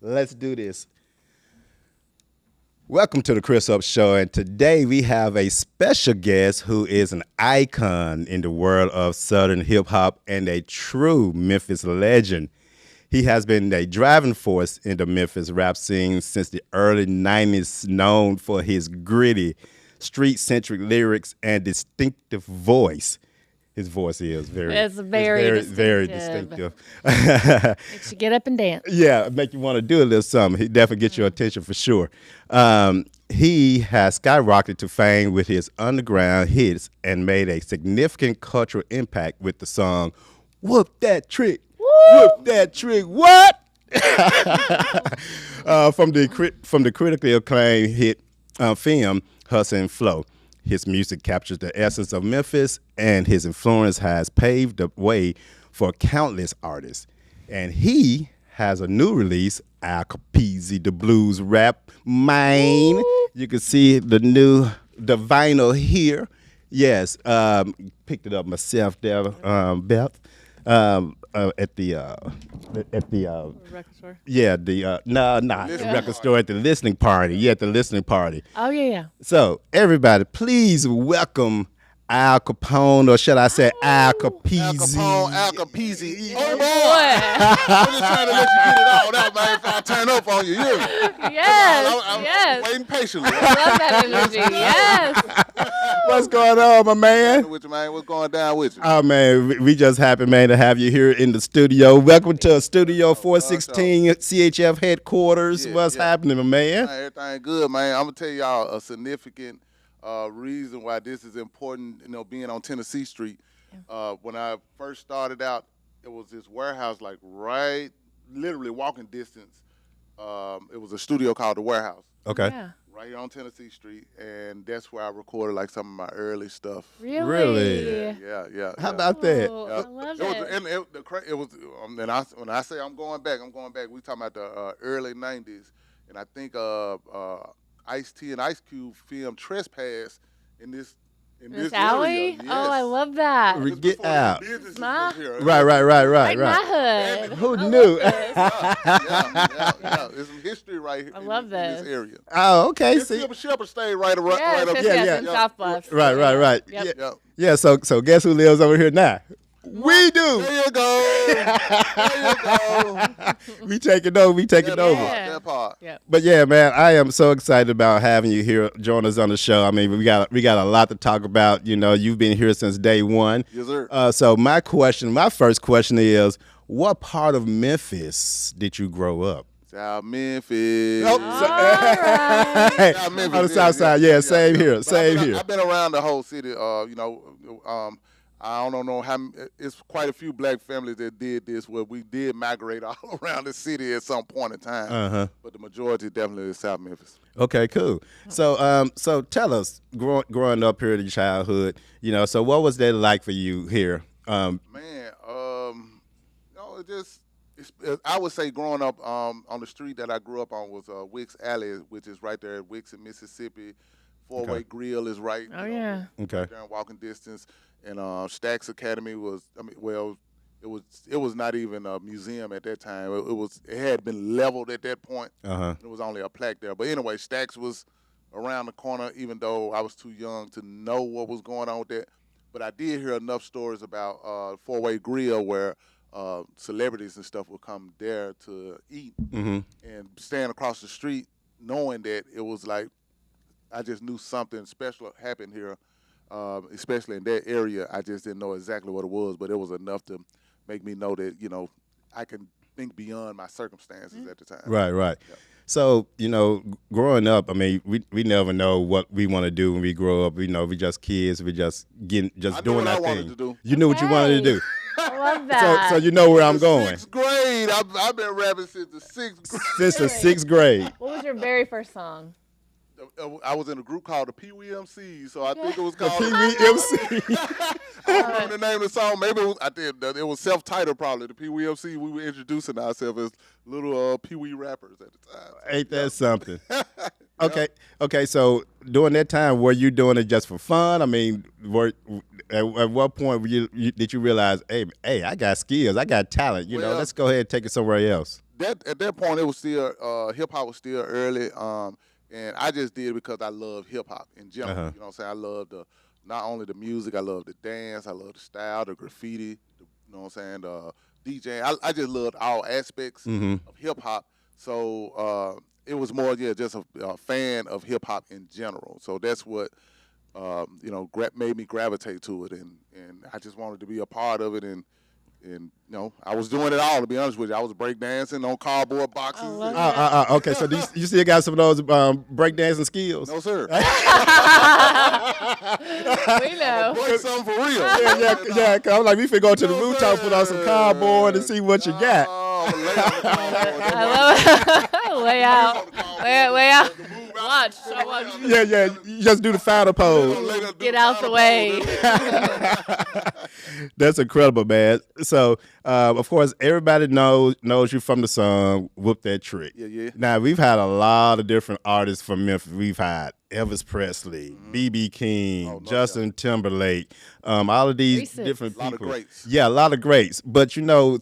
Let's do this. Welcome to the Chris Up Show, and today we have a special guest who is an icon in the world of Southern hip hop and a true Memphis legend. He has been a driving force in the Memphis rap scene since the early 90s, known for his gritty, street-centric lyrics and distinctive voice. His voice is very distinctive. Makes you get up and dance. Yeah, make you want to do a little something. He definitely gets your attention for sure. He has skyrocketed to fame with his underground hits and made a significant cultural impact with the song "Whoop That Trick." Woo! Whoop that trick. What? From the critically acclaimed hit film Hustle and Flow. His music captures the essence of Memphis, and his influence has paved the way for countless artists. And he has a new release, Al Capone, the blues rap mine. You can see the vinyl here. Yes, picked it up myself there, Beth. At the record store. Yeah, not the record store, at the listening party. Yeah, at the listening party. Oh yeah. So everybody, please welcome Al Capone, or should I say Al Capone? Al Capone, Al Capone. Oh Boy. I'm just trying to let you get it all out, man. If I turn up on you, Yes. I'm waiting patiently. I love that energy. Yes. What's going on, my man? With you, man. What's going down with you? Oh man, we just happy, man, to have you here in the studio. Welcome to Studio 416 CHF headquarters. What's happening, my man? Everything good, man. I'm gonna tell y'all a significant reason why this is important. Being on Tennessee Street. When I first started out, it was this warehouse, like right, literally walking distance. It was a studio called The Warehouse. Okay. Yeah. Right here on Tennessee Street, and that's where I recorded like some of my early stuff. Really? Yeah. How about that? Oh, I love it. It was, when I say I'm going back. We talking about the early '90s, and I think Ice-T and Ice Cube filmed Trespass in this alley? area. Yes. Oh, I love that. Get out. My- Right. Like my hood. Who knew? Yeah. There's some history right here. I love in this. this area. Oh, okay. This See. Shepherd stayed right up. Yes, Right up. yes, in South Bluff. Right. Yep. Yeah. Yeah. So guess who lives over here now? We do. There you go. We taking over. Yeah. That part. Yep. But yeah, man, I am so excited about having you here, join us on the show. I mean, we got a lot to talk about. You've been here since day one. Yes, sir. So my first question is, what part of Memphis did you grow up? South Memphis. Nope. Right. South Memphis, On the south side, yeah, same here. But I've been around the whole city. I don't know how. It's quite a few black families that did this, where we did migrate all around the city at some point in time. Uh-huh. But the majority definitely is South Memphis. Okay, cool. So tell us, growing up here in your childhood, so what was that like for you here? I would say growing up on the street that I grew up on was Wicks Alley, which is right there at Wicks in Mississippi. Four-Way Grill is right. Oh, yeah. Okay. Right there in walking distance. And Stacks Academy was, it was not even a museum at that time. It had been leveled at that point. Uh-huh. There was only a plaque there. But anyway, Stacks was around the corner, even though I was too young to know what was going on with that. But I did hear enough stories about Four-Way Grill where celebrities and stuff would come there to eat. Mm-hmm. And stand across the street knowing that it was like, I just knew something special happened here, especially in that area. I just didn't know exactly what it was, but it was enough to make me know that, I can think beyond my circumstances at the time. Right. Yeah. So, growing up, I mean, we never know what we want to do when we grow up. We just kids. We just doing that thing. I wanted to do. You knew what you wanted to do. I love that. So you know where I'm going. Sixth grade. I've been rapping since the sixth grade. Since the sixth grade. What was your very first song? I was in a group called the Pee Wee MCs, so I think it was called Pee Wee MC. I don't remember the name of the song. Maybe it was self-titled probably. The Pee Wee MC. We were introducing ourselves as little Pee Wee rappers at the time. Ain't that something? Okay. So during that time, were you doing it just for fun? I mean, at what point did you realize, hey, I got skills, I got talent. Let's go ahead and take it somewhere else. that at that point it was still hip hop was still early. And I just did it because I love hip hop in general. Uh-huh. You know what I'm saying? I love not only the music, I love the dance, I love the style, the graffiti, you know what I'm saying, the DJ. I just loved all aspects Mm-hmm. of hip hop. So it was more, just a fan of hip hop in general. So that's what made me gravitate to it, and I just wanted to be a part of it, and I was doing it all, to be honest with you. I was breakdancing on cardboard boxes. I love Okay, so you still got some of those breakdancing skills? No, sir. We know. Break something for real. Yeah. Cause I'm like, we finna go to the No, rooftop, put on some sir. cardboard, and see what you got. Oh, lay on the cardboard. I love it. Lay out. Lay out. Watch. I watch. Yeah. You just do the final pose. Get out the way. That's incredible, man. So, of course, everybody knows you from the song "Whoop That Trick." Yeah. Now, we've had a lot of different artists from Memphis. We've had Elvis Presley, B.B. King, no Justin Timberlake, all of these Recent. different A lot of people. greats. Yeah, a lot of greats. But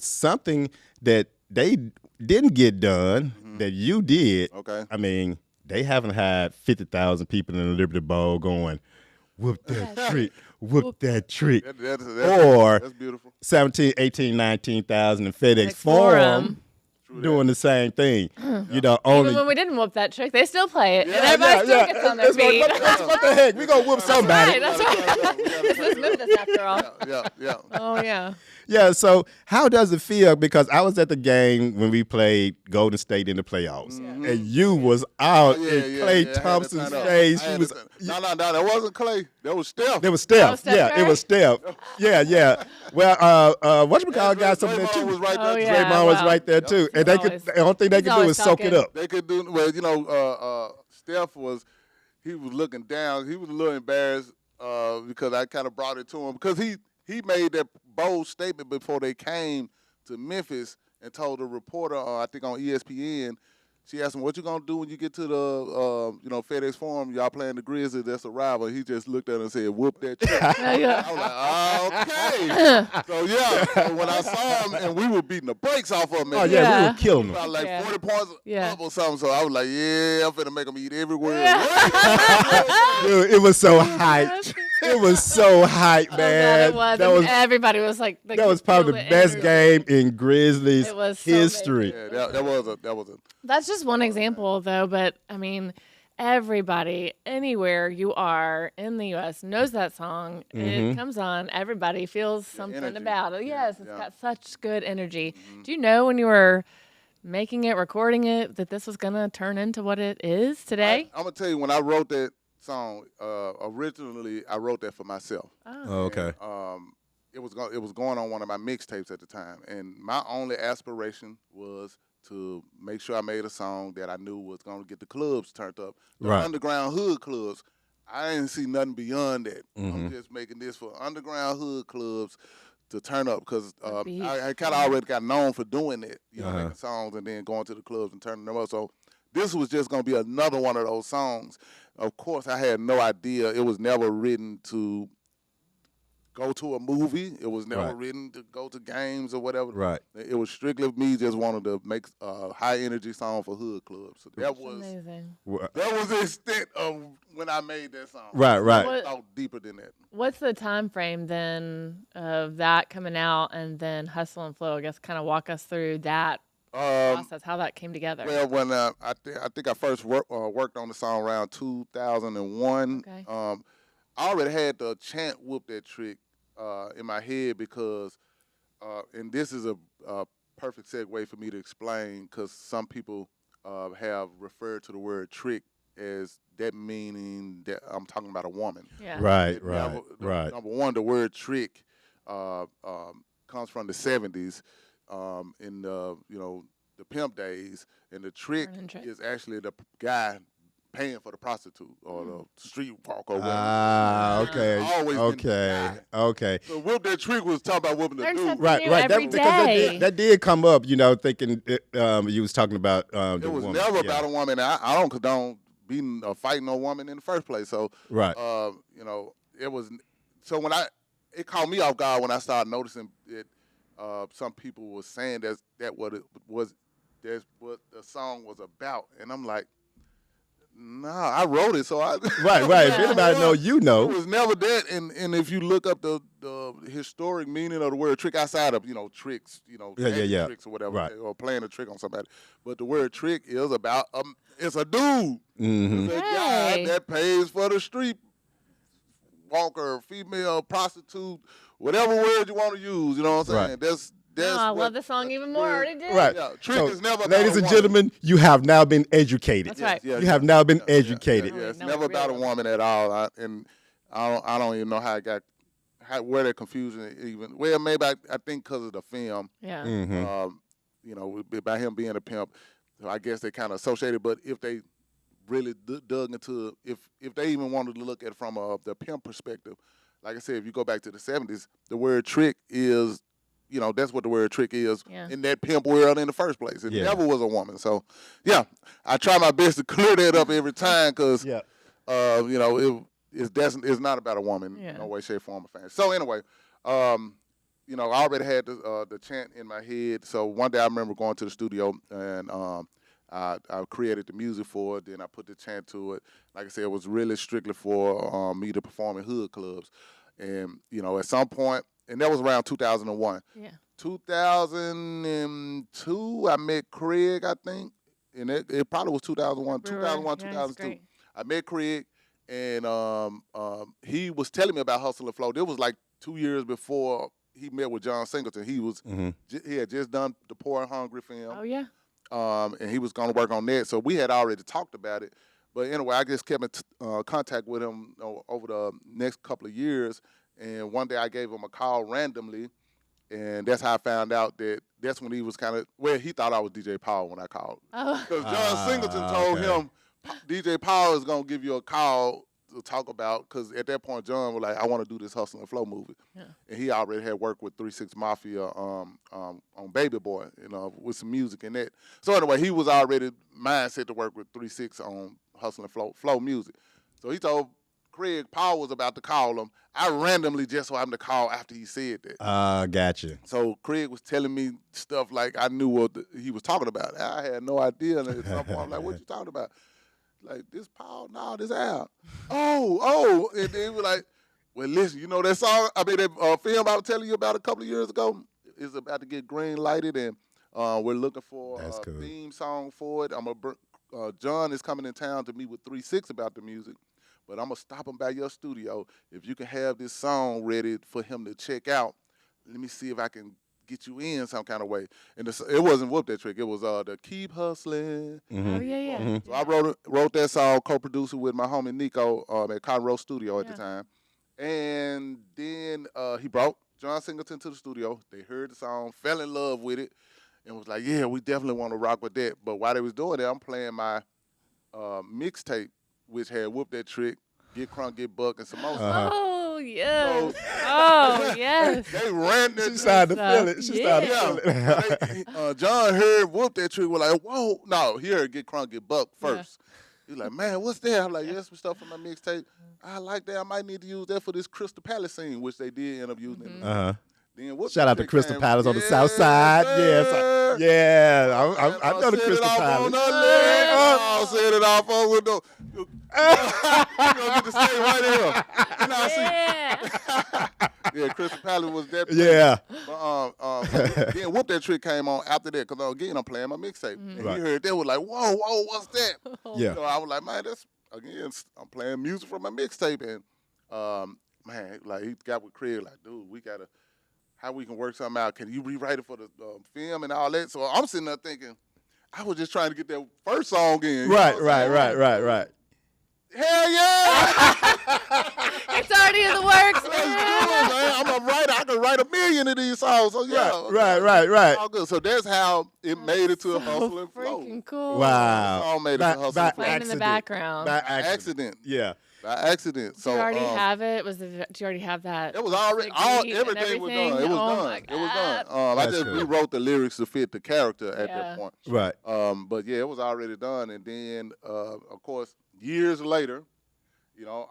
something that they didn't get done that you did. Okay. I mean, they haven't had 50,000 people in the Liberty Bowl going, "Whoop that trick, whoop that trick." That's beautiful. 17, 18, 19,000 in FedEx Like Forum True doing the same thing. Even Only. when we didn't whoop that trick, they still play it. Yeah, and everybody still gets on their It's like, feet. what the heck? We gonna whoop somebody. Right, that's right. This is Memphis after all. Yeah. Oh, yeah. Yeah. So how does it feel? Because I was at the game when we played Golden State in the playoffs, and you was out in Klay I had to Thompson's turn up. face. I had You to was. turn- No, that wasn't Clay. That was Steph. It was Steph. Oh, Steph Yeah, it Curry? was Steph. Yeah. Well, whatchamacallit got some of that Draymond was too. right Oh, there. yeah. Draymond was wow. right there too, and the only thing they he's could do always is soak it talking. up. They could do Steph was looking down. He was a little embarrassed because I kind of brought it to him because he made that bold statement before they came to Memphis and told a reporter, I think on ESPN. She asked him, "What you gonna do when you get to the FedEx Forum? Y'all playing the Grizzlies? That's a rival." He just looked at her and said, "Whoop that trick." Yeah. I was like, okay. So when I saw him and we were beating the brakes off of him, Oh and yeah, we Yeah. were killing them. about like Yeah. 40 points Yeah. up or something. So I was like, yeah, I'm finna make them eat everywhere. Dude, it was so hyped. It was so hyped, Oh, God, man. it was. That And was everybody was like, that was probably the best game in Grizzlies It was so history. Yeah, that was a That's just one example, though. But I mean, everybody, anywhere you are in the U.S., knows that song. It comes on. Everybody feels something energy. about it. Yes, it's yeah. got such good energy. Do you know when you were making it, recording it, that this was gonna turn into what it is today? I'm gonna tell you, when I wrote that song, originally I wrote that for myself. Oh, okay. It was going on one of my mixtapes at the time, and my only aspiration was to make sure I made a song that I knew was gonna get the clubs turned up, the Right. underground hood clubs. I didn't see nothing beyond that. Mm-hmm. I'm just making this for underground hood clubs to turn up because beat. I kind of already got known for doing that, Uh-huh. making songs and then going to the clubs and turning them up. So this was just gonna be another one of those songs. Of course, I had no idea. It was never written to go to a movie. It was never Right. written to go to games or whatever. Right. It was strictly me just wanting to make a high energy song for hood clubs. So that was Amazing. the extent of when I made that song. Right. What- I thought deeper than that. What's the time frame then of that coming out and then Hustle and Flow? I guess kind of walk us through that process, how that came together. Well, when I think I first worked on the song around 2001. Okay. I already had the chant "Whoop That Trick" in my head because, and this is a perfect segue for me to explain because some people have referred to the word "trick" as that meaning that I'm talking about a woman. Yeah. Right. Number one, the word "trick" comes from the '70s in the pimp days, and the trick Running trick. is actually the guy paying for the prostitute or the streetwalker or whatever. Okay. It's always been the guy. Okay. So whoop that trick was talking about whooping the Learn dude. something Right. new every Because day. that did come up, thinking you was talking about the It was woman. never Yeah. about a woman. I don't condone beating or fighting no woman in the first place. So Right. it was. So when it caught me off guard when I started noticing it. Some people were saying that what it was that's what the song was about. And I'm like, nah, I wrote it, so I Right. If Yeah. anybody know, you It know. was never that. And if you look up the historic meaning of the word trick outside of, tricks, Yeah. tricks or whatever, Right. or playing a trick on somebody, but the word trick is about it's a dude, Mm-hmm. it's a guy Hey. that pays for the street walker, female prostitute, whatever word you want to use. You know what I'm saying? Right. That's No, I what love the song even more. I already did. Right. Yeah, trick So, is never about ladies a and woman. gentlemen, you have now been educated. That's right. You have now been educated. Yeah, it's No, never it about a really woman at all. I don't even know how it got, where that confusion even. Well, maybe I think because of the film, Yeah. Mm-hmm. by him being a pimp, so I guess they kind of associated. But if they really dug into, if they even wanted to look at it from the pimp perspective, like I said, if you go back to the 70s, the word trick is, that's what the word trick is Yeah. in that pimp world in the first place. It Yeah. never was a woman. So, yeah, I try my best to clear that up every time because, Yeah. it's not about a woman, Yeah. no way, shape, form, or fashion. So anyway, I already had the chant in my head. So one day I remember going to the studio and I created the music for it. Then I put the chant to it. Like I said, it was really strictly for me to perform in hood clubs. And at some point, and that was around 2001. Yeah. 2002, I met Craig, I think, and it probably was 2001, Brewer. 2001, Yeah, he's 2002. great. I met Craig, and he was telling me about Hustle and Flow. It was like 2 years before he met with John Singleton. He was he had just done the Poor and Hungry film, Oh yeah. and he was going to work on that. So we had already talked about it. But anyway, I just kept in contact with him over the next couple of years. And one day I gave him a call randomly, and that's how I found out that's when he was he thought I was DJ Paul when I called. Oh. Because John Singleton told okay. him, DJ Paul is going to give you a call to talk about, because at that point John was like, I want to do this Hustle and Flow movie. Yeah. And he already had worked with 3-6 Mafia on Baby Boy, with some music in that. So anyway, he was already mindset to work with 3-6 on Hustle and Flow music. So he told Craig Paul was about to call him. I randomly just so happened to call after he said that. Gotcha. So Craig was telling me stuff like I knew what he was talking about. I had no idea. And at some point, I'm like, what you talking about? Like, this Paul? No, this Al. Oh. And then he was like, well, listen, that song, that film I was telling you about a couple of years ago is about to get green lighted, and we're looking for That's a cool. theme song for it. John is coming in town to meet with 3-6 about the music, but I'm going to stop him by your studio. If you can have this song ready for him to check out, let me see if I can get you in some kind of way. And it wasn't Whoop That Trick. It was the Keep Hustling. Oh yeah. Mhm. So I wrote that song, co-produced with my homie Nico at Cotton Row Studio at the time. And then he brought John Singleton to the studio. They heard the song, fell in love with it, and was like, yeah, we definitely want to rock with that. But while they was doing that, I'm playing my mixtape, which had Whoop That Trick, Get Crunk, Get Buck, and some more. Oh yes. So- Oh yes. They ran that. She started to feel it. She started to feel it. John heard Whoop That Trick, was like, whoa. No, he heard Get Crunk, Get Buck first. He's like, man, what's that? I'm like, yeah, some stuff from my mixtape. I like that. I might need to use that for this Crystal Palace scene, which they did end up using. Uh-huh. Then Whoop Shout That out to Trick Crystal came- Palace on the Yes, south side. sir. Yeah. I know the Set it Crystal off Palace. on the leg. Oh, set it off on with the. You gonna get the state right here. You know, Yeah. yeah, Crystal Palace was that. place. Yeah. But, then Whoop That Trick came on after that, because again I'm playing my mixtape, and Right. he heard that, was like, whoa, what's that? Yeah. So I was like, man, I'm playing music from my mixtape, and man, like he got with Craig, like, dude, we gotta, how we can work something out? Can you rewrite it for the film and all that? So I'm sitting there thinking, I was just trying to get that first song in. you know Right. what I'm saying? Hell yeah! It's already in the works, Let's do it, man. man. I'm a writer. I can write 1 million of these songs. So yeah, Right. all good. So that's how it made it to a Hustle and Flow. Freaking cool. Wow. Song made it to Hustle and Flow. Playing in the background. By Accident. Yeah. By accident. Did So you already have it? Do you already have that? it was already the beat and everything was done. It was Oh done. my It was done. God. I That's just cool. rewrote the lyrics to fit the character at Yeah. that point. Right. But yeah, it was already done. And then, of course, years later,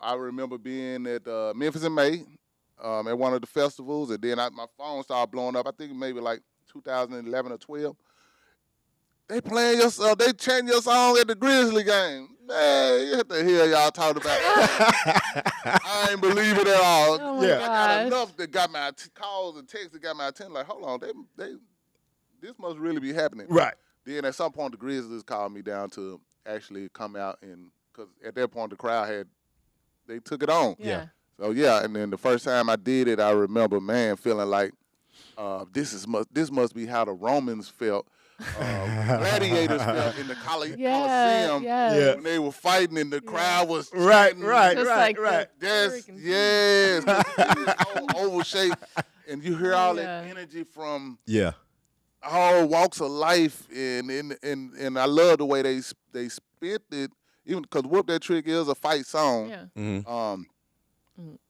I remember being at Memphis in May at one of the festivals, and then my phone started blowing up. I think maybe like 2011 or 12. they playing your song, they chanting your song at the Grizzly game. Man, what the hell y'all talking about? I ain't believe it at all. Oh my Yeah. I got gosh. enough that got my calls and texts that got my attention. Like, hold on, this must really be happening. Right. Then at some point, the Grizzlies called me down to actually come out because at that point the crowd they took it on. Yeah. So yeah, and then the first time I did it, I remember, man, feeling like this must be how the Romans felt, gladiators felt in the Colosseum Yeah. when they were fighting and the crowd was Right, chanting. right, Just right, like right. Yes, freaking- yes. This whole oval shape, and you hear all that Yeah. energy from Yeah. all walks of life, and I love the way they spit it, even because "Whoop That Trick" is a fight song. Yeah. Mm-hmm.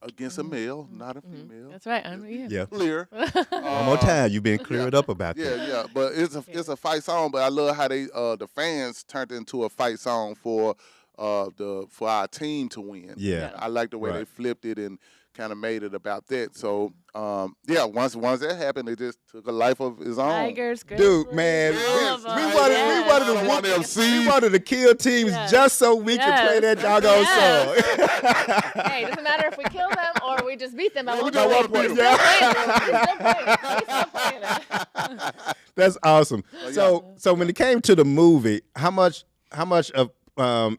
Against a male, not a female. That's right. Yeah. Clear. One more time, you've been cleared up about that. Yeah. But it's a fight song. But I love how they the fans turned it into a fight song for our team to win. Yeah. I like the way they Right. flipped it and kind of made it about that. So once that happened, it just took a life of its own. Tigers, Dude, man, Grizzlies, all of we them. wanted Yes. to One of them we wanted to kill teams Yes. just so we could play that Yes. doggone Yes. song. Hey, doesn't matter if we kill them or we just beat them by Yeah, we one just point. wanna We're beat still playing it. We're still playing it. That's awesome. So when it came to the movie, how much of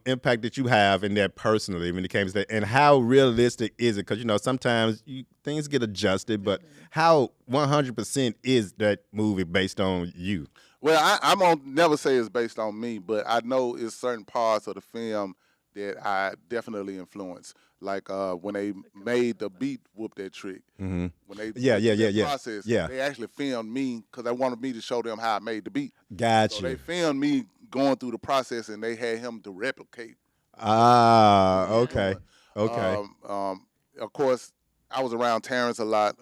impact did you have in that personally when it came to that, and how realistic is it? Because sometimes things get adjusted, but how 100% is that movie based on you? Well, I won't never say it's based on me, but I know it's certain parts of the film that I definitely influenced. Like when they made the beat "Whoop That Trick." Mm-hmm. When they Yeah. process, Yeah. they actually filmed me because they wanted me to show them how I made the beat. Gotcha. So they filmed me going through the process, and they had him to replicate. Okay. Of course, I was around Terrence a lot,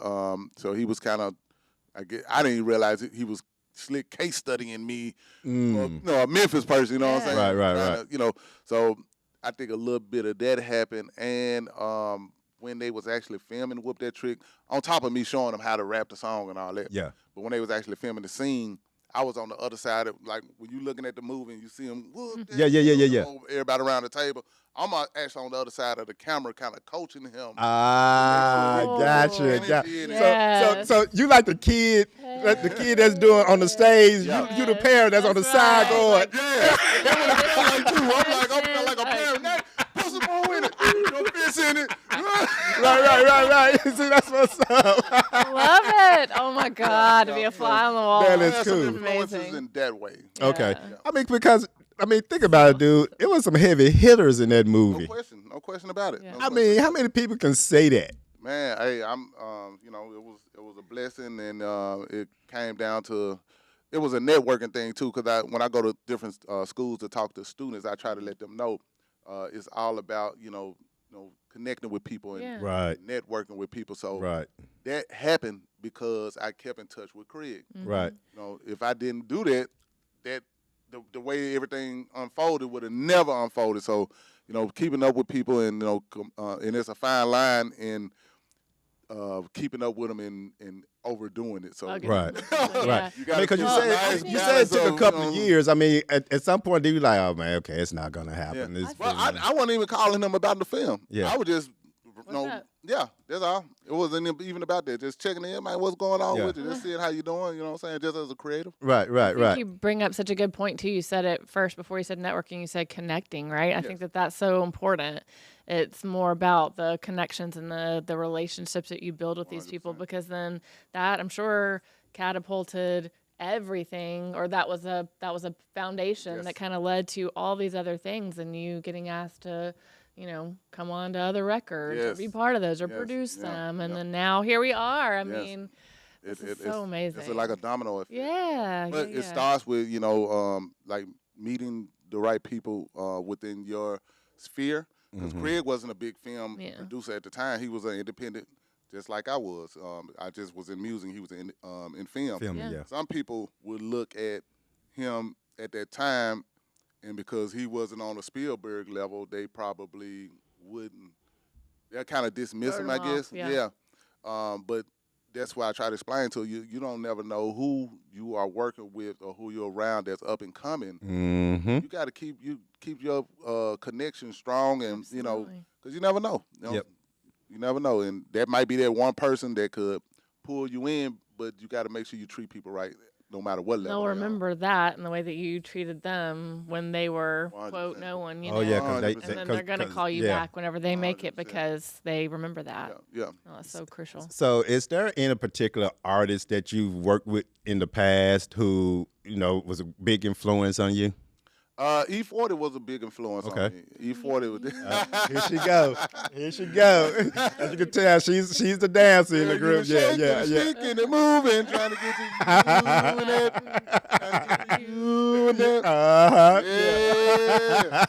so he was kind of. I didn't even realize he was slick case studying me. A Memphis person, you know what I'm saying? Right. So I think a little bit of that happened, and when they was actually filming "Whoop That Trick," on top of me showing them how to rap the song and all that. Yeah. But when they was actually filming the scene, I was on the other side of, like, when you looking at the movie and you see them, whoop that, Yeah. everybody around the table. I'm actually on the other side of the camera, kind of coaching him. Gotcha. Energy in it. Yes. So you like the kid that's doing on the stage. Yeah. You the parent that's on the That's side right. going. Yeah, I feel like a parent. Hey, put some more in it. Your fish in it. Right. See, that's what's up. Love it. Oh my God, to be a fly on the wall. That is There's some cool. influences Amazing. in that way. Okay. Yeah. I mean, think about it, dude. It was some heavy hitters in that movie. No question about it. Yeah. No I question. mean, how many people can say that? Man, hey, I'm, it was a blessing, and it came down to, it was a networking thing too. Because when I go to different schools to talk to students, I try to let them know it's all about connecting with people and Yeah. Right. networking with people. So Right. that happened because I kept in touch with Craig. Right. If I didn't do that, the way everything unfolded would have never unfolded. So, keeping up with people and and it's a fine line in keeping up with them and overdoing it. So Okay. Right. Yeah. Right. You gotta Because keep you a said nice you said it balance took a of, couple of years. I mean, at some point, you like, oh man, okay, it's not gonna happen. Yeah. It's Well, been- I wasn't even calling them about the film. Yeah. I was just, up? yeah, that's all. It wasn't even about that. Just checking in, man, what's going on Yeah. with you. Just seeing how you doing, you know what I'm saying, just as a creative. right. I think you bring up such a good point too. You said it first before you said networking. You said connecting, right? I think that's so important. It's more about the connections and the relationships that you build with these people, because then that, I'm sure, catapulted everything, or that was a foundation that kind of led to all these other things, and you getting asked to come on to other records or be part of those or produce them, and then now here we are. I mean, this is so amazing. It's like a domino effect. Yeah, But yeah. it starts with, like meeting the right people within your sphere. Because Craig wasn't a big film producer at the time. He was an independent, just like I was. I just was in music. He was in film. Yeah. Some people would look at him at that time, and because he wasn't on a Spielberg level, they probably wouldn't. They'll kind of dismiss Wrote him, him I guess. off, yeah. But that's why I try to explain to you. You don't never know who you are working with or who you're around that's up and coming. Mm-hmm. You got to keep your connection strong, and Absolutely. because you never know. Yep. You never know, and that might be that one person that could pull you in, but you got to make sure you treat people right, no matter what level. They'll they are. remember that and the way that you treated them when they were, quote, 100%. no one, Oh yeah, because they, 100%. and then they're going to call you yeah. back whenever they make it 100%. because they remember that. Yeah. Oh, that's so crucial. So, is there any particular artist that you've worked with in the past who was a big influence on you? E40 was a big influence on me. E40 was. Here she go. Here she go. As you can tell, she's the dancer in the group. Yeah. Shaking and moving, trying to get to you and that. Uh-huh. Yeah.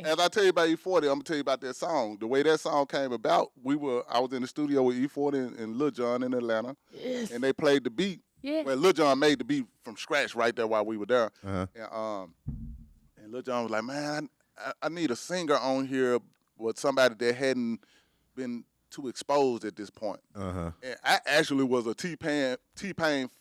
As I tell you about E40, I'm gonna tell you about that song. The way that song came about, I was in the studio with E40 and Lil Jon in Atlanta, and they played the beat. Yeah. Well, Lil Jon made the beat from scratch right there while we were there. Uh-huh. And Lil Jon was like, man, I need a singer on here with somebody that hadn't been too exposed at this point. Uh-huh. And I actually was a T-Pain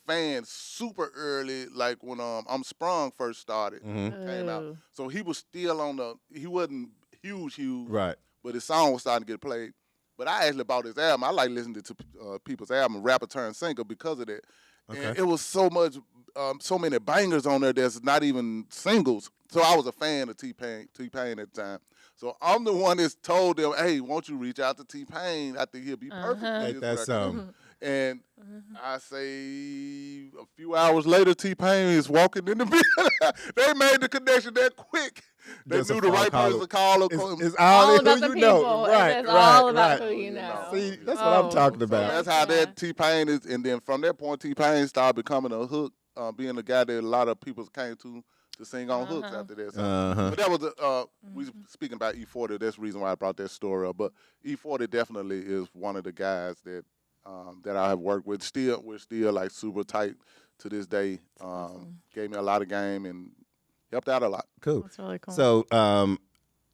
fan super early, like when I'm Sprung first started, came out. Oh. So he was still he wasn't huge, Right. but his song was starting to get played. But I actually bought his album. I like listening to people's album, rapper turned singer, because of that. Okay. And it was so many bangers on there that's not even singles. So I was a fan of T-Pain at the time. So I'm the one that's told them, hey, won't you reach out to T-Pain? I think he'll be perfect for Ain't this that record. something? And I say a few hours later, T-Pain is walking in the building. They made the connection that quick. They Just a knew the phone right call. person to call. It's All all about who the you people. know. and Right, it's right, all about right. who you know. See, that's what I'm talking So about. that's how that T-Pain is. And then from that point, T-Pain started becoming a hook, being the guy that a lot of people came to sing on hooks after that. So, Uh-huh. but that was we speaking about E40. That's the reason why I brought that story up. But E40 definitely is one of the guys that I have worked with. We're still like super tight to this day. Gave me a lot of game and helped out a lot. Cool. That's really cool.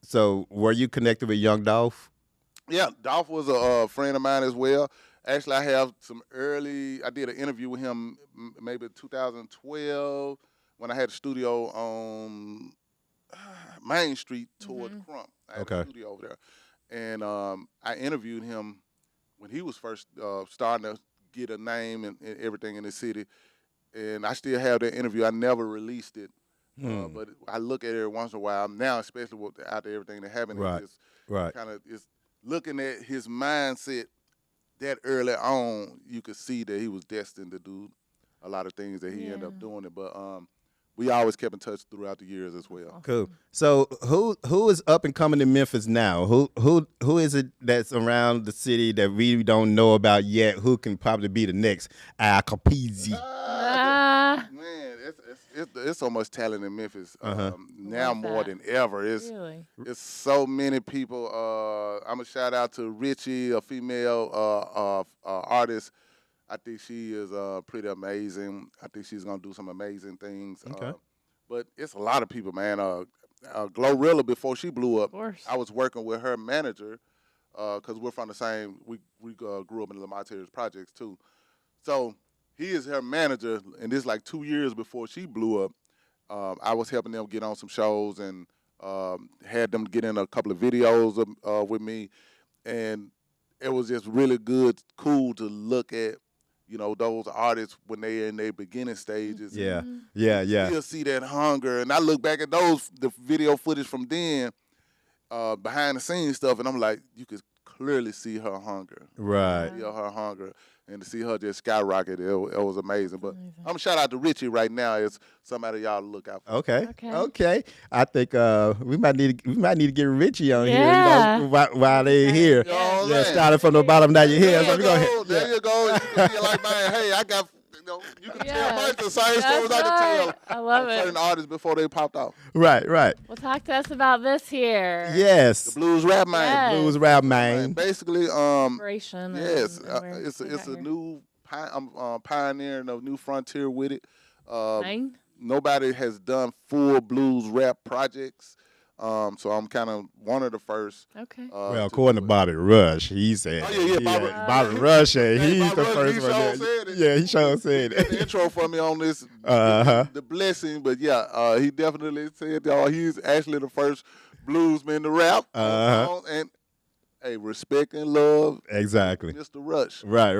So were you connected with Young Dolph? Yeah, Dolph was a friend of mine as well. Actually, I have I did an interview with him maybe 2012 when I had a studio on Main Street toward Crump. I had a studio over there. And I interviewed him when he was first starting to get a name and everything in the city. And I still have that interview. I never released it. But I look at it once in a while. Now, especially after everything that happened, it's kind of looking at his mindset that early on. You could see that he was destined to do a lot of things that he ended up doing it. But we always kept in touch throughout the years as well. Cool. So who is up and coming in Memphis now? Who is it that's around the city that we don't know about yet? Who can probably be the next Al Capone? Man, it's so much talent in Memphis now more than ever. It's so many people. I'm gonna shout out to Richie, a female artist. I think she is pretty amazing. I think she's gonna do some amazing things. Okay. But it's a lot of people, man. Glorilla, before she blew up, Of course. I was working with her manager because we're from the same. We grew up in the Lamar Terrace projects too. So he is her manager, and this like 2 years before she blew up. I was helping them get on some shows and had them get in a couple of videos with me, and it was just really cool to look at. Those artists when they're in their beginning stages. Yeah. Still see that hunger. And I look back at the video footage from then, behind the scenes stuff, and I'm like, you could clearly see her hunger. Right. See her hunger. And to see her just skyrocket, it was amazing. But I'm going to shout out to Richie right now as somebody y'all to look out for. Okay. I think we might need to get Richie on Yeah. here while they're here. You know what I'm saying? Starting from the bottom, now you're here. So we go There you go. You can be like, man, hey, I got, you can tell Mike the same stories I can tell. I love it. Certain artists before they popped off. Right. Well, talk to us about this here. Yes. The blues rap man. Yes. Blues rap man. Basically, Inspiration. yes, and where it's we a got here. new. I'm pioneering a new frontier with it. Mine? Nobody has done full blues rap projects So I'm kind of one of the first. Okay. Well, according to Bobby Rush, he said Bobby Rush, and he's Bobby the Rush, first he one. sure said it. Yeah, he sure said He did the it. intro for me on this, Uh-huh. the blessing. But yeah, he definitely said, he's actually the first bluesman to rap on songs. And hey, respect and love, Exactly. Mr. Rush. Right.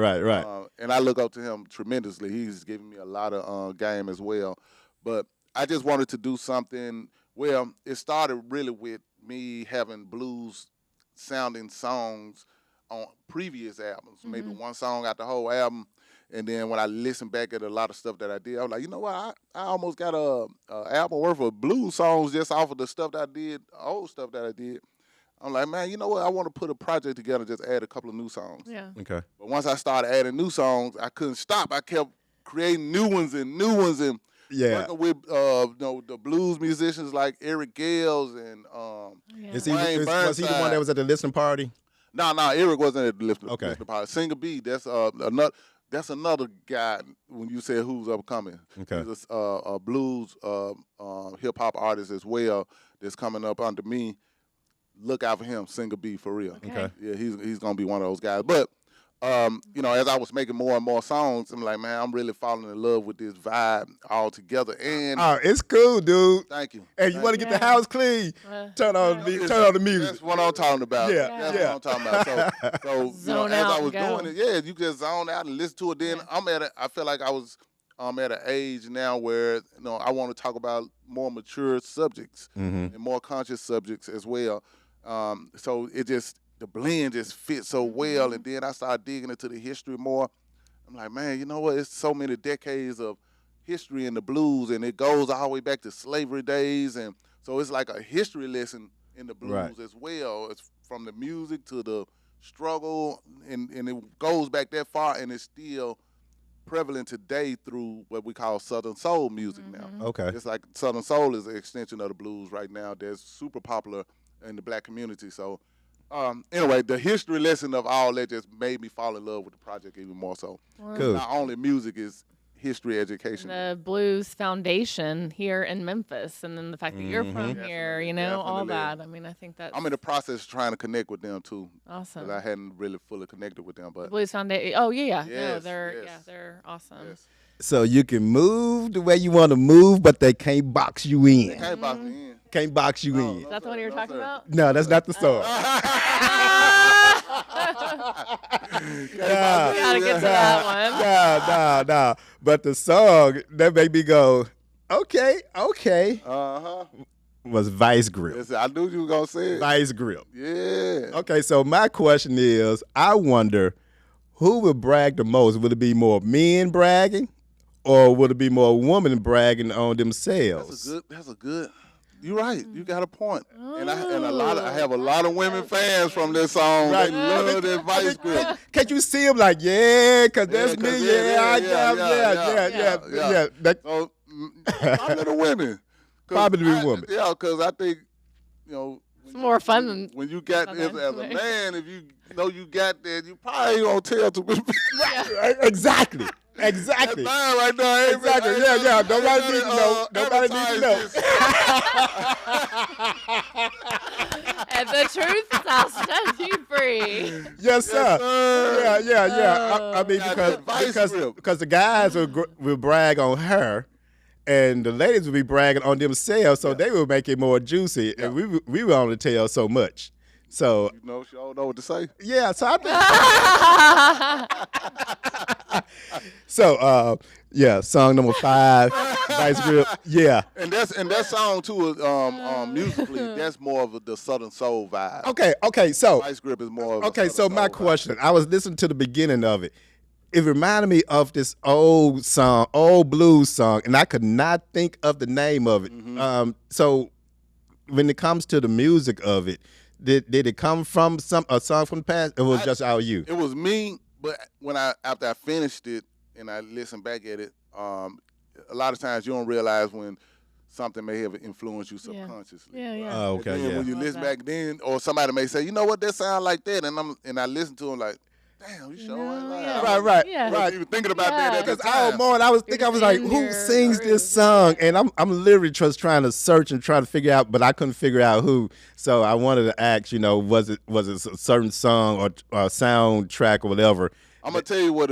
And I look up to him tremendously. He's given me a lot of game as well. But I just wanted to do something. Well, it started really with me having blues sounding songs on previous albums, maybe one song out the whole album. And then when I listened back at a lot of stuff that I did, I was like, you know what? I almost got a album worth of blues songs just off of the stuff that I did, old stuff that I did. I'm like, man, you know what? I want to put a project together, just add a couple of new songs. Yeah. Okay. But once I started adding new songs, I couldn't stop. I kept creating new ones and Yeah. working with the blues musicians like Eric Gales and Was he Wayne the one Burnside. that was at the listening party? No, Eric wasn't at the listening Okay. party. Singer B, that's another guy. When you said who's upcoming, Okay. he's a blues hip hop artist as well that's coming up under me. Look out for him, Singer B, for real. Okay. Yeah, he's gonna be one of those guys. But as I was making more and more songs, I'm like, man, I'm really falling in love with this vibe all together. And Oh, it's cool, dude. thank you. Hey, you want to get the Yeah. house clean? Turn on the music. That's what I'm talking about. Yeah, That's what I'm talking about. So Zone as out I was and go. doing it, you just zone out and listen to it. Then I feel like I'm at an age now where I want to talk about more mature subjects and more conscious subjects as well. So the blend just fits so well. And then I started digging into the history more. I'm like, man, you know what? It's so many decades of history in the blues, and it goes all the way back to slavery days. And so it's like a history lesson in the blues as well. It's from the music to the struggle, and it goes back that far, and it's still prevalent today through what we call Southern soul music now. Okay. It's like Southern soul is an extension of the blues right now that's super popular in the black community. So anyway, the history lesson of all that just made me fall in love with the project even more so. Cool. Not only music is history education. The blues foundation here in Memphis, and then the fact that you're from here, all Definitely. that. I mean, I think that's I'm in the process of trying to connect with them too. awesome. 'Cause I hadn't really fully connected with them, but Blues Foundation. Oh yeah. No, Yes, they're yes. they're awesome. yes. So you can move the way you want to move, but they can't box you in. Can't box me in. Can't box you in. Is that the one you were talking about? No, that's not the song. Gotta get to that one. No. But the song that made me go, okay, was Vice Grip. Yes, I knew you were gonna say it. Vice Grip. Yeah. Okay, so my question is, I wonder who would brag the most? Would it be more men bragging, or would it be more women bragging on themselves? That's a good. You're right. You got a point. And I have a lot of women fans from this song. Right. They love that Vice Grip. Can't you see them like, yeah, because that's Yeah, me, 'cause yeah. That, So probably the women. Probably the women. Yeah, because I think It's more fun than when you got this Southern. as a man, if you know you got that, you probably ain't gonna tell too many people. exactly. That's mine right now. Exactly. Yeah. Nobody needs to know. Nobody needs to know. and the truth shall set you free. Yes, sir. sir. Yeah. I mean, Got that Vice Grip. because the guys will brag on her, and the ladies will be bragging on themselves, so they will make it more juicy, and we will only tell so much. So She don't know what to say. yeah, so I think so. Song number 5, Vice Grip. Yeah. And that song too is musically that's more of the Southern soul vibe. Okay. So Vice Grip is more of a okay. So Southern my soul vibe. question: I was listening to the beginning of it. It reminded me of this old song, old blues song, and I could not think of the name of it. So when it comes to the music of it, did it come from a song from the past? Or was it just all you? It was me, but after I finished it and I listened back at it, a lot of times you don't realize when something may have influenced you subconsciously. Yeah. Oh, okay, And then yeah. when you Love listen that. back then, or somebody may say, you know what, that sound like that, and I listen to them like, damn, you sure ain't lying. yeah. Right. Yeah. I wasn't even thinking about that at the Because all time. morning I was thinking, I was like, in who your sings groove. this song? And I'm literally just trying to search and try to figure out, but I couldn't figure out who. So I wanted to ask, was it a certain song or soundtrack or whatever? I'm gonna tell you what,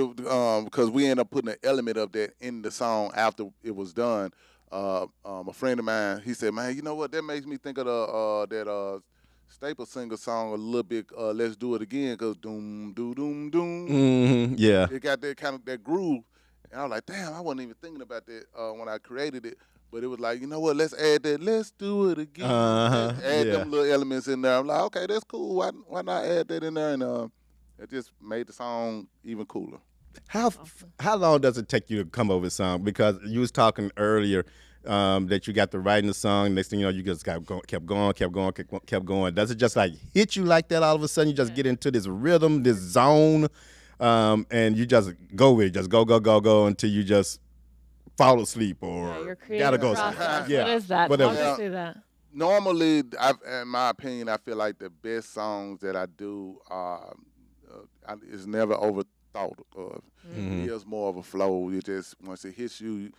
because we ended up putting an element of that in the song after it was done. A friend of mine, he said, "Man, you know what? That makes me think of that Staple Singer song a little bit. Let's do it again, cause doom, doom, doom, doom. Yeah. It got that kind of that groove." And I was like, "Damn, I wasn't even thinking about that when I created it." But it was like, you know what? Let's add that. Let's do it again. Let's add them little elements in there. I'm like, okay, that's cool. Why not add that in there? And it just made the song even cooler. How long does it take you to come up with a song? Because you was talking earlier that you got to writing the song. Next thing you know, you just kept going. Does it just like hit you like that all of a sudden? You just get into this rhythm, this zone, and you just go with it. Just go until you just fall asleep or Your gotta creative go. process. Yeah. What is that? Whatever. Talk us through that. Normally, in my opinion, I feel like the best songs that I do is never overthought of. It is more of a flow. It just once it hits you,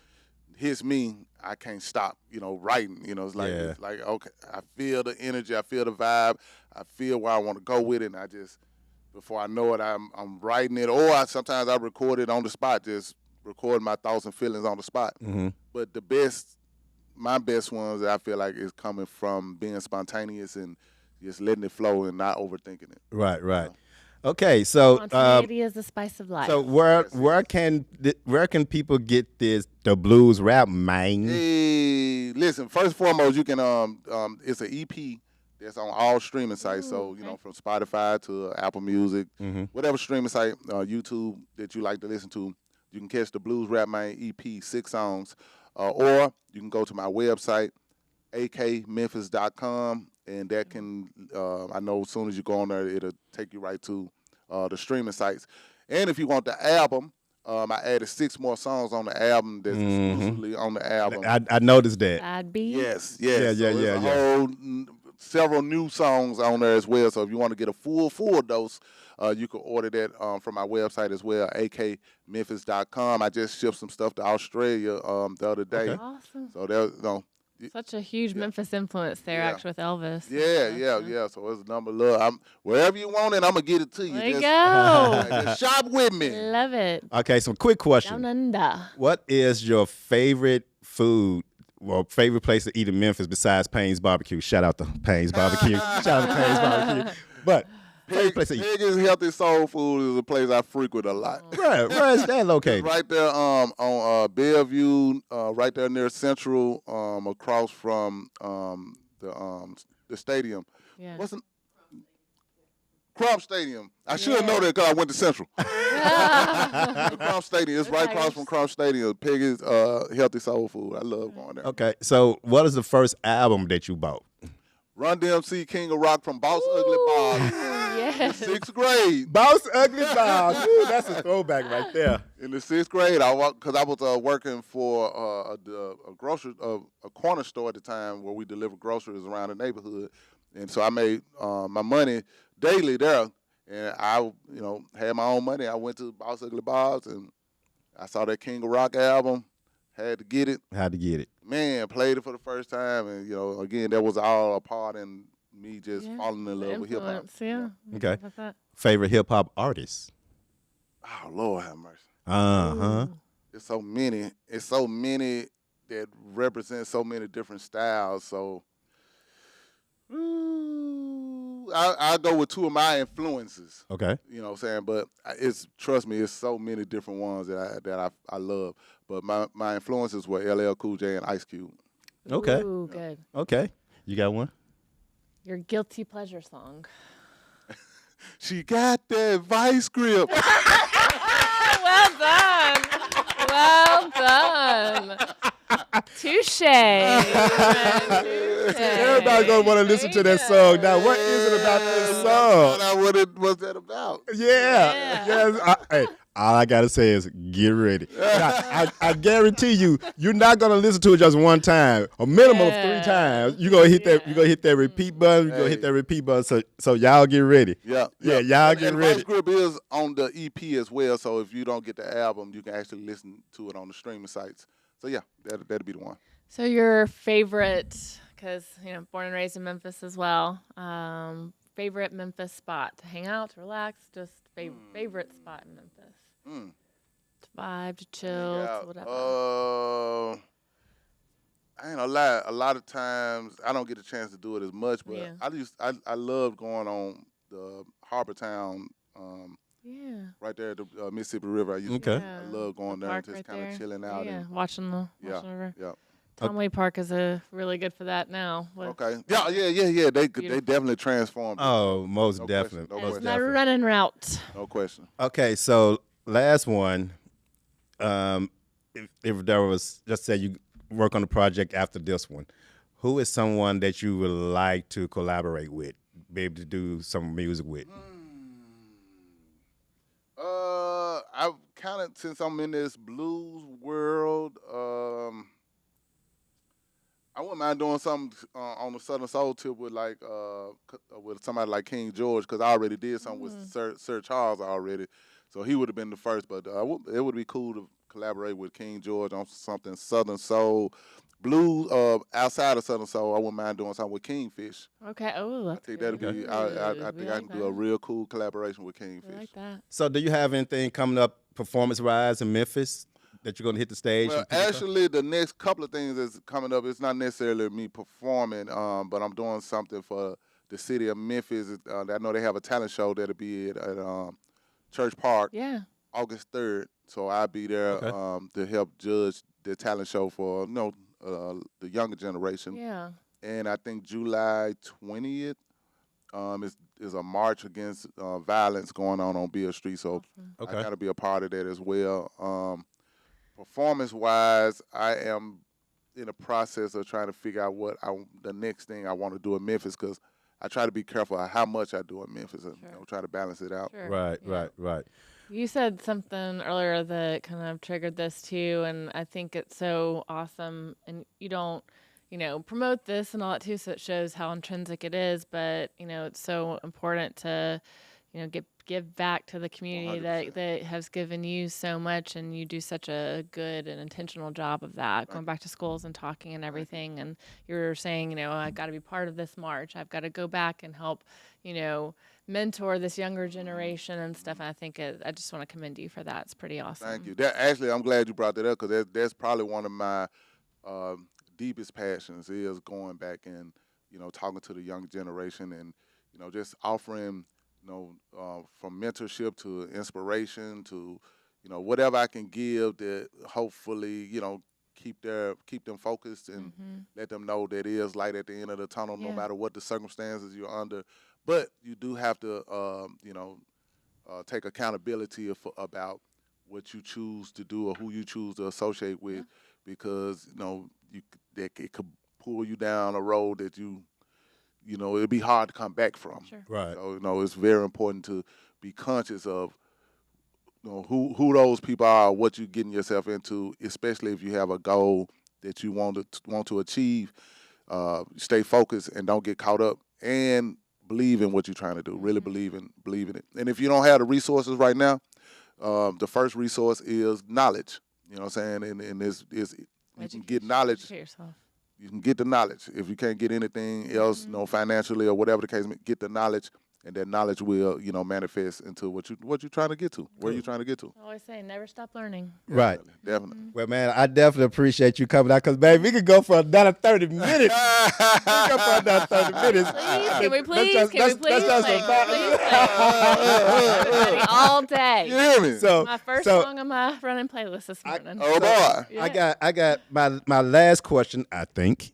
hits me, I can't stop. Writing. It's like okay, I feel the energy, I feel the vibe, I feel where I want to go with it, and I just before I know it, I'm writing it, or sometimes I record it on the spot, just record my thoughts and feelings on the spot. But my best ones I feel like is coming from being spontaneous and just letting it flow and not overthinking it. Right. Okay, so Spontaneity is the spice of life. so where can people get the blues rap, man? Hey, listen. First and foremost, you can it's an EP that's on all streaming sites. So from Spotify to Apple Music, whatever streaming site, YouTube that you like to listen to, you can catch the Blues Rap Man EP, 6 songs, or you can go to my website, akmemphis.com, and that can I know as soon as you go on there, it'll take you right to the streaming sites. And if you want the album, I added 6 more songs on the album that's exclusively on the album. I noticed that. Side B. Yes. Yeah. Whole several new songs on there as well. So if you want to get a full dose, you can order that from my website as well, akmemphis.com. I just shipped some stuff to Australia the other day. Okay. Awesome. So there's Such a huge Memphis influence there, actually, with Elvis. Yeah. So it's a number of love. Wherever you want it, I'm gonna get it to you. There you go. Just shop with me. Love it. Okay, so quick question. Down under. What is your favorite food or favorite place to eat in Memphis besides Payne's Barbecue? Shout out to Payne's Barbecue. Shout out to Payne's Barbecue. But favorite place to eat. Piggy's Healthy Soul Food is a place I frequent a lot. Where is that located? Right there on Bellevue, right there near Central, across from the stadium. Yeah. What's the Crump Stadium? I should know that because I went to Central. The Crump Stadium. It's right across from Crump Stadium. Piggy's Healthy Soul Food. I love going there. Okay, so what is the first album that you bought? Run DMC King of Rock from Boss Ugly Bob. Yes. 6th grade. Boss Ugly Bob. Ooh, that's a throwback right there. In the 6th grade, because I was working for a corner store at the time where we delivered groceries around the neighborhood, and so I made my money daily there, and I had my own money. I went to Boss Ugly Bob's and I saw that King of Rock album, had to get it. How'd you get it? Man, played it for the first time, and again, that was all a part in me just falling in love with hip hop. Yeah. Okay. About that. Favorite hip hop artist? Oh Lord have mercy. Uh-huh. It's so many. It's so many that represent so many different styles. So I'll go with 2 of my influences. Okay. You know what I'm saying? But trust me, it's so many different ones that I love. But my influences were LL Cool J and Ice Cube. Okay. Ooh, good. Okay. You got one? Your guilty pleasure song. She got that vice grip. Well done. Well done. Touche. Everybody's gonna want to listen to that song. Now, what is it about this song? What was that about? Yeah. Yes. All I gotta say is get ready. I guarantee you, you're not gonna listen to it just one time. A minimum of 3 times. You're gonna hit that. You're gonna hit that repeat button. You're gonna hit that repeat button. So y'all get ready. Yeah. Y'all get and ready. Vice Grip is on the EP as well. So if you don't get the album, you can actually listen to it on the streaming sites. So yeah, that'd be the one. So your favorite, because born and raised in Memphis as well. Favorite Memphis spot to hang out, to relax, just favorite spot in Memphis. To vibe, to chill, to whatever. I ain't gonna lie. A lot of times I don't get a chance to do it as much, but I love going on the Harbor Town. Right there at the Mississippi River. I love going there and just kind of chilling out. Yeah, watching the river. Yeah. Tom Lee Park is really good for that now. Okay. Yeah. They definitely transformed. Oh, most definitely. It's my running route. No question. Okay, so last one. If there was, just say you work on the project after this one, who is someone that you would like to collaborate with, be able to do some music with? I've kind of, since I'm in this blues world, I wouldn't mind doing something on the Southern Soul tip with with somebody like King George, because I already did something with Sir Charles already, so he would have been the first. But it would be cool to collaborate with King George on something Southern Soul, blues. Outside of Southern Soul, I wouldn't mind doing something with Kingfish. Okay. Oh, I think that'd be. I think I can do a real cool collaboration with Kingfish. I like that. So, do you have anything coming up performance-wise in Memphis that you're going to hit the stage? Well, actually, the next couple of things that's coming up, it's not necessarily me performing, but I'm doing something for the city of Memphis. I know they have a talent show that'll be at Church Park, August 3rd. So I'll be there to help judge the talent show for the younger generation. Yeah. And I think July 20th is a march against violence going on Beale Street. So I got to be a part of that as well. Performance-wise, I am in the process of trying to figure out the next thing I want to do in Memphis, because I try to be careful of how much I do in Memphis and try to balance it out. Sure. Right. You said something earlier that kind of triggered this too, and I think it's so awesome. And you don't, promote this and all that too, so it shows how intrinsic it is. But it's so important to, give back to the community 100%. that has given you so much, and you do such a good and intentional job of that, going back to schools and talking and everything. And you're saying, I got to be part of this march. I've got to go back and help, mentor this younger generation and stuff. And I think I just want to commend you for that. It's pretty awesome. Thank you. Actually, I'm glad you brought that up, because that's probably one of my deepest passions, is going back and talking to the younger generation and just offering from mentorship to inspiration to whatever I can give that hopefully keep them focused and let them know that it is light at the end of the tunnel, no matter what the circumstances you're under. But you do have to take accountability about what you choose to do or who you choose to associate with, because it could pull you down a road that it'd be hard to come back from. Sure. Right. So it's very important to be conscious of who those people are, what you're getting yourself into, especially if you have a goal that you want to achieve. Stay focused and don't get caught up, and believe in what you're trying to do. Really believe in it. And if you don't have the resources right now, the first resource is knowledge. You know what I'm saying? And you can get knowledge. Educate yourself. You can get the knowledge. If you can't get anything else, financially or whatever the case, get the knowledge, and that knowledge will, manifest into what you're trying to get to, where you're trying to get to. I always say, never stop learning. Right. Definitely. Well, man, I definitely appreciate you coming out, because, baby, we could go for another 30 minutes. We could go for another 30 minutes. Can we please? Let's just Please play all day. You hear me? So, My first song on my running playlist this morning. Oh, boy. Yeah. I got my last question, I think.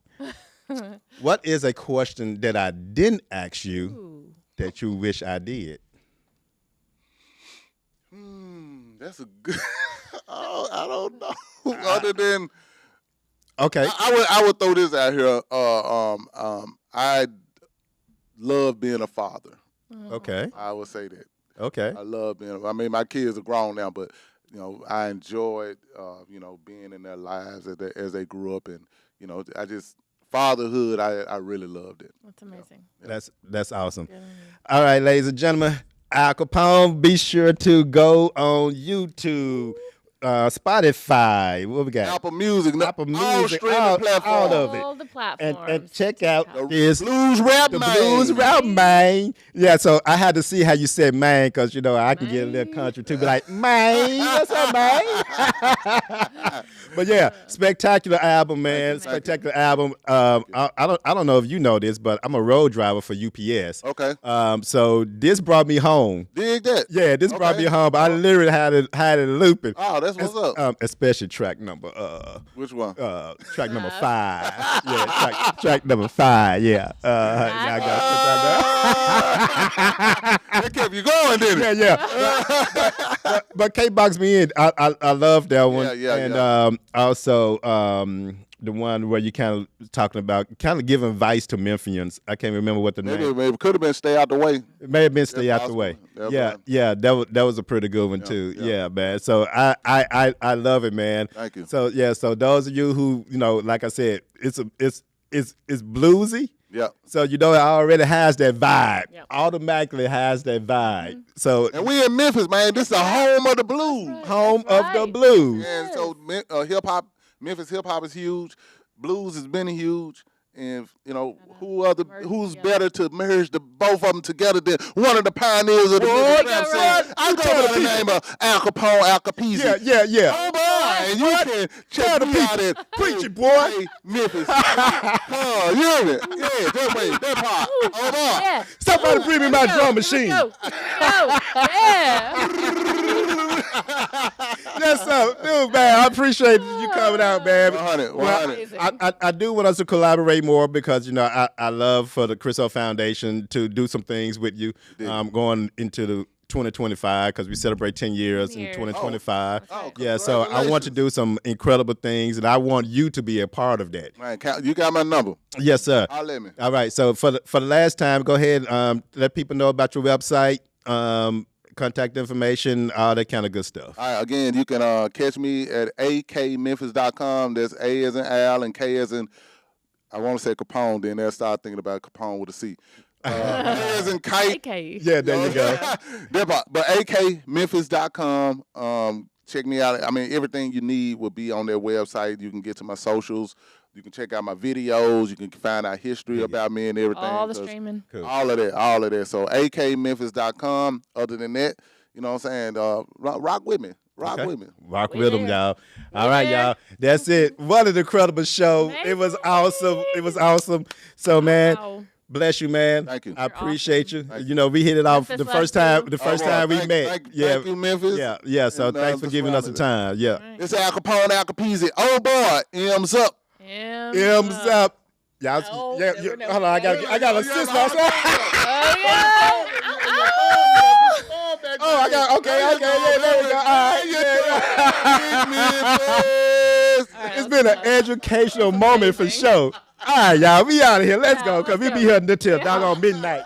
What is a question that I didn't ask you that you wish I did? That's a good. I don't know. Other than, Okay. I would throw this out here. I love being a father. Okay. I would say that. Okay. I love being. I mean, my kids are grown now, but I enjoyed being in their lives as they grew up, and I just fatherhood. I really loved it. That's amazing. That's awesome. All right, ladies and gentlemen, Al Kapone. Be sure to go on YouTube. Spotify, what we got? Apple Music, all streaming platforms, all of it. All the platforms. And check out this Blues Rap Man. Yeah, so I had to see how you said man, because I can get a little country too, be like, man, what's up, man? But yeah, spectacular album, man. Spectacular album. I don't know if you know this, but I'm a road driver for UPS. Okay. So this brought me home. Dig that. Yeah, this brought me home. I literally had it looping. Oh, that's what's up. Especially track number which one? Track number 5. Yeah, track number 5. Yeah. I got That kept you going, didn't it? Yeah. But K-Box Me In, I love that one. Yeah. And also the one where you kind of talking about giving advice to Memphians. I can't remember what the name. Maybe could have been Stay Out the Way. It may have been Stay Out the Way. Yeah. That was a pretty good one too. Yeah, man. So I love it, man. Thank you. So so those of you who like I said, it's bluesy. Yeah. So it already has that vibe. Yep. Automatically has that vibe. Mm-hmm. So and we in Memphis, man. This is the home of the blues. Right. Home of the blues. And so hip hop, Memphis hip hop is huge. Blues has been huge. And who's better to merge the both of them together than one of the pioneers of the Memphis rap scene? I go by the name of Al Capone, Al Capizzi. Yeah. Oh boy, and you can check me out at Preach it, boy. Memphis. You hear me? Yeah, that part. Oh boy. Yeah. Somebody bring me my drum machine. Go. Yeah. Yes, sir. Dude, man, I appreciate you coming out, man. 100. I do want us to collaborate more because, I love for the Chris O Foundation to do some things with you going into the 2025 because we celebrate 10 years in 2025. Yeah, so I want to do some incredible things, and I want you to be a part of that. Man, you got my number. Yes, sir. I'll let me. All right, so for the last time, go ahead let people know about your website, contact information, all that kind of good stuff. All right, again, you can catch me at akmemphis.com. That's A as in Al and K as in, I want to say Capone, then they'll start thinking about Capone with a C. K as in kite. Okay. Yeah, there you go. But akmemphis.com. Check me out. I mean, everything you need will be on their website. You can get to my socials. You can check out my videos. You can find out history about me and everything. All the streaming. Cool. All of that. So akmemphis.com. Other than that, you know what I'm saying? Rock with me. Rock with me. Rock with them, y'all. All right, y'all. That's it. What an incredible show. It was awesome. So, man, bless you, man. Thank you. I appreciate you. We hit it off the first time we met. Thank you, Memphis. Yeah. So thanks for giving us the time. Yeah. This is Al Capone, Al Capizzi. Oh boy, M's up. M's up. Y'all, hold on, I got a sister. Oh yeah. Oh, I got okay. Yeah, there we go. All right. It's been an educational moment for sure. All right, y'all, we out of here. Let's go, because we be here until doggone midnight.